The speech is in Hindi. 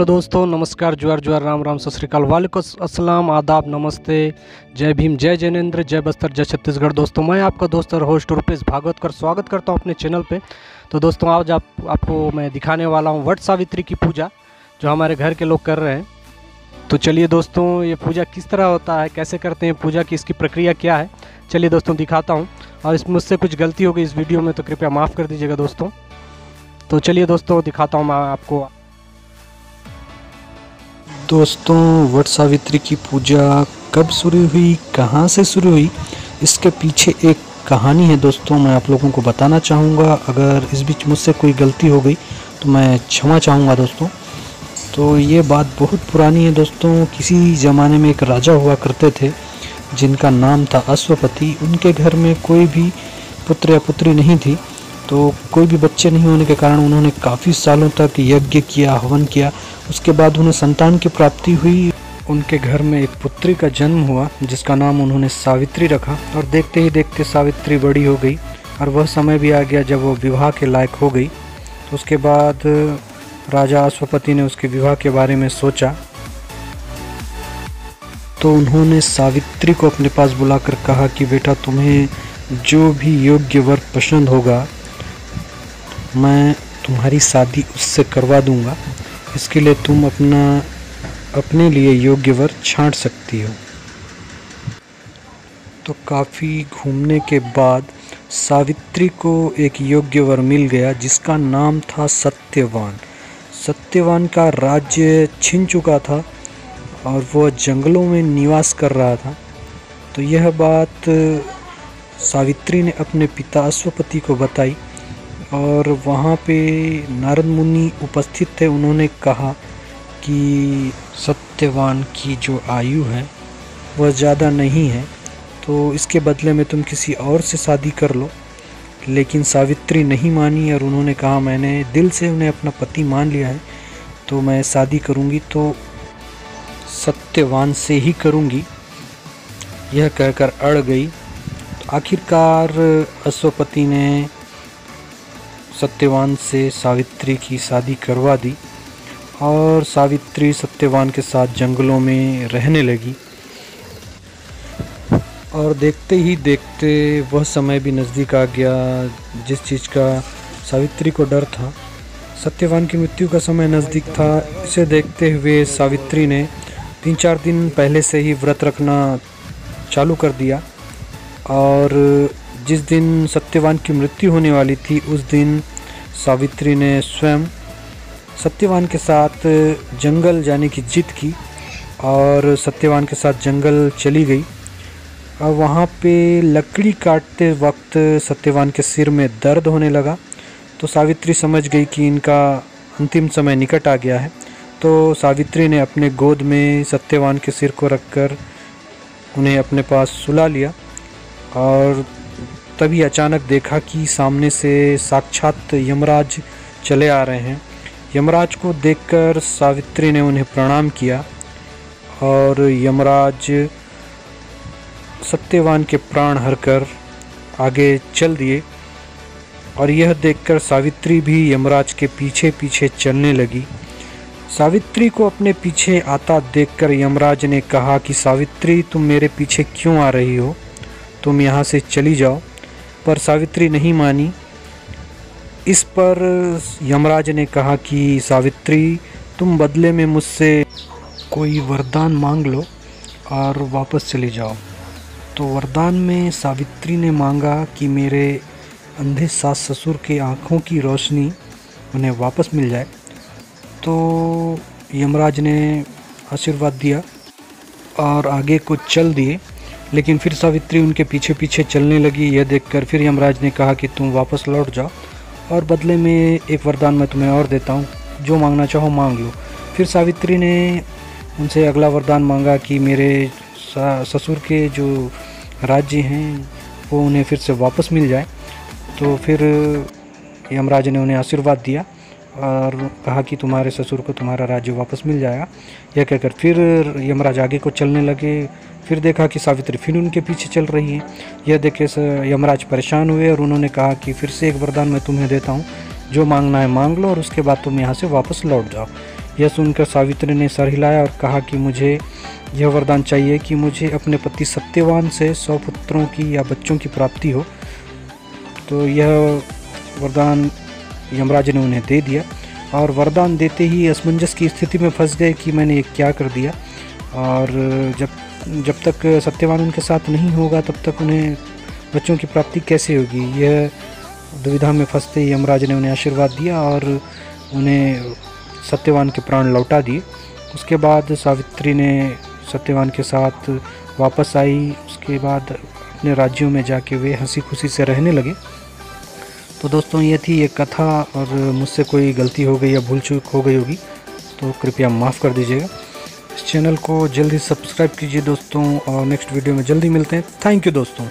हेलो दोस्तों, नमस्कार, जुआर जुआर, राम राम, सत श्री अकाल, वालेकुम अस्सलाम, आदाब, नमस्ते, जय भीम, जय जैनेंद्र, जय बस्तर, जय छत्तीसगढ़। दोस्तों मैं आपका दोस्त और होस्ट रुपेश भागवत स्वागत करता हूं अपने चैनल पे। तो दोस्तों आज आपको मैं दिखाने वाला हूं वट सावित्री की पूजा जो हमारे घर के लोग कर रहे हैं। तो चलिए दोस्तों, ये पूजा किस तरह होता है, कैसे करते हैं पूजा की, इसकी प्रक्रिया क्या है, चलिए दोस्तों दिखाता हूँ। और इस मुझसे कुछ गलती हो गई इस वीडियो में तो कृपया माफ़ कर दीजिएगा दोस्तों। तो चलिए दोस्तों दिखाता हूँ मैं आपको। दोस्तों वट सावित्री की पूजा कब शुरू हुई, कहाँ से शुरू हुई, इसके पीछे एक कहानी है दोस्तों, मैं आप लोगों को बताना चाहूँगा। अगर इस बीच मुझसे कोई गलती हो गई तो मैं क्षमा चाहूँगा दोस्तों। तो ये बात बहुत पुरानी है दोस्तों। किसी ज़माने में एक राजा हुआ करते थे जिनका नाम था अश्वपति। उनके घर में कोई भी पुत्र या पुत्री नहीं थी, तो कोई भी बच्चे नहीं होने के कारण उन्होंने काफ़ी सालों तक यज्ञ किया, हवन किया। उसके बाद उन्हें संतान की प्राप्ति हुई। उनके घर में एक पुत्री का जन्म हुआ जिसका नाम उन्होंने सावित्री रखा। और देखते ही देखते सावित्री बड़ी हो गई और वह समय भी आ गया जब वो विवाह के लायक हो गई। तो उसके बाद राजा अश्वपति ने उसके विवाह के बारे में सोचा, तो उन्होंने सावित्री को अपने पास बुलाकर कहा कि बेटा, तुम्हें जो भी योग्य वर पसंद होगा मैं तुम्हारी शादी उससे करवा दूंगा। इसके लिए तुम अपने लिए योग्य वर छांट सकती हो। तो काफ़ी घूमने के बाद सावित्री को एक योग्य वर मिल गया जिसका नाम था सत्यवान। सत्यवान का राज्य छिन चुका था और वह जंगलों में निवास कर रहा था। तो यह बात सावित्री ने अपने पिता अश्वपति को बताई और वहाँ पे नारद मुनि उपस्थित थे। उन्होंने कहा कि सत्यवान की जो आयु है वह ज़्यादा नहीं है, तो इसके बदले में तुम किसी और से शादी कर लो। लेकिन सावित्री नहीं मानी और उन्होंने कहा, मैंने दिल से उन्हें अपना पति मान लिया है, तो मैं शादी करूँगी तो सत्यवान से ही करूँगी। यह कहकर अड़ गई। आखिरकार अश्वपति ने सत्यवान से सावित्री की शादी करवा दी और सावित्री सत्यवान के साथ जंगलों में रहने लगी। और देखते ही देखते वह समय भी नज़दीक आ गया जिस चीज़ का सावित्री को डर था। सत्यवान की मृत्यु का समय नज़दीक था। इसे देखते हुए सावित्री ने 3-4 दिन पहले से ही व्रत रखना चालू कर दिया। और जिस दिन सत्यवान की मृत्यु होने वाली थी उस दिन सावित्री ने स्वयं सत्यवान के साथ जंगल जाने की जिद की और सत्यवान के साथ जंगल चली गई। और वहाँ पे लकड़ी काटते वक्त सत्यवान के सिर में दर्द होने लगा। तो सावित्री समझ गई कि इनका अंतिम समय निकट आ गया है। तो सावित्री ने अपने गोद में सत्यवान के सिर को रखकर उन्हें अपने पास सुला लिया। और तभी अचानक देखा कि सामने से साक्षात यमराज चले आ रहे हैं। यमराज को देखकर सावित्री ने उन्हें प्रणाम किया और यमराज सत्यवान के प्राण हरकर आगे चल दिए। और यह देखकर सावित्री भी यमराज के पीछे पीछे चलने लगी। सावित्री को अपने पीछे आता देखकर यमराज ने कहा कि सावित्री, तुम मेरे पीछे क्यों आ रही हो, तुम यहाँ से चली जाओ। पर सावित्री नहीं मानी। इस पर यमराज ने कहा कि सावित्री, तुम बदले में मुझसे कोई वरदान मांग लो और वापस चले जाओ। तो वरदान में सावित्री ने मांगा कि मेरे अंधे सास ससुर के आँखों की रोशनी उन्हें वापस मिल जाए। तो यमराज ने आशीर्वाद दिया और आगे को चल दिए। लेकिन फिर सावित्री उनके पीछे पीछे चलने लगी। यह देखकर फिर यमराज ने कहा कि तुम वापस लौट जाओ और बदले में एक वरदान मैं तुम्हें और देता हूँ, जो मांगना चाहो मांग लो। फिर सावित्री ने उनसे अगला वरदान मांगा कि मेरे ससुर के जो राज्य हैं वो उन्हें फिर से वापस मिल जाए। तो फिर यमराज ने उन्हें आशीर्वाद दिया और कहा कि तुम्हारे ससुर को तुम्हारा राज्य वापस मिल जाएगा। यह कहकर फिर यमराज आगे को चलने लगे। फिर देखा कि सावित्री फिर उनके पीछे चल रही है। यह देख के यमराज परेशान हुए और उन्होंने कहा कि फिर से एक वरदान मैं तुम्हें देता हूँ, जो मांगना है मांग लो और उसके बाद तुम यहाँ से वापस लौट जाओ। यह सुनकर सावित्री ने सर हिलाया और कहा कि मुझे यह वरदान चाहिए कि मुझे अपने पति सत्यवान से 100 पुत्रों की या बच्चों की प्राप्ति हो। तो यह वरदान यमराज ने उन्हें दे दिया और वरदान देते ही असमंजस की स्थिति में फंस गए कि मैंने ये क्या कर दिया, और जब तक सत्यवान उनके साथ नहीं होगा तब तक उन्हें बच्चों की प्राप्ति कैसे होगी। यह दुविधा में फंसते ही यमराज ने उन्हें आशीर्वाद दिया और उन्हें सत्यवान के प्राण लौटा दिए। उसके बाद सावित्री ने सत्यवान के साथ वापस आई। उसके बाद अपने राज्यों में जाके वे हंसी खुशी से रहने लगे। तो दोस्तों ये थी एक कथा, और मुझसे कोई गलती हो गई या भूल चूक हो गई होगी तो कृपया माफ़ कर दीजिएगा। इस चैनल को जल्दी सब्सक्राइब कीजिए दोस्तों, और नेक्स्ट वीडियो में जल्दी मिलते हैं। थैंक यू दोस्तों।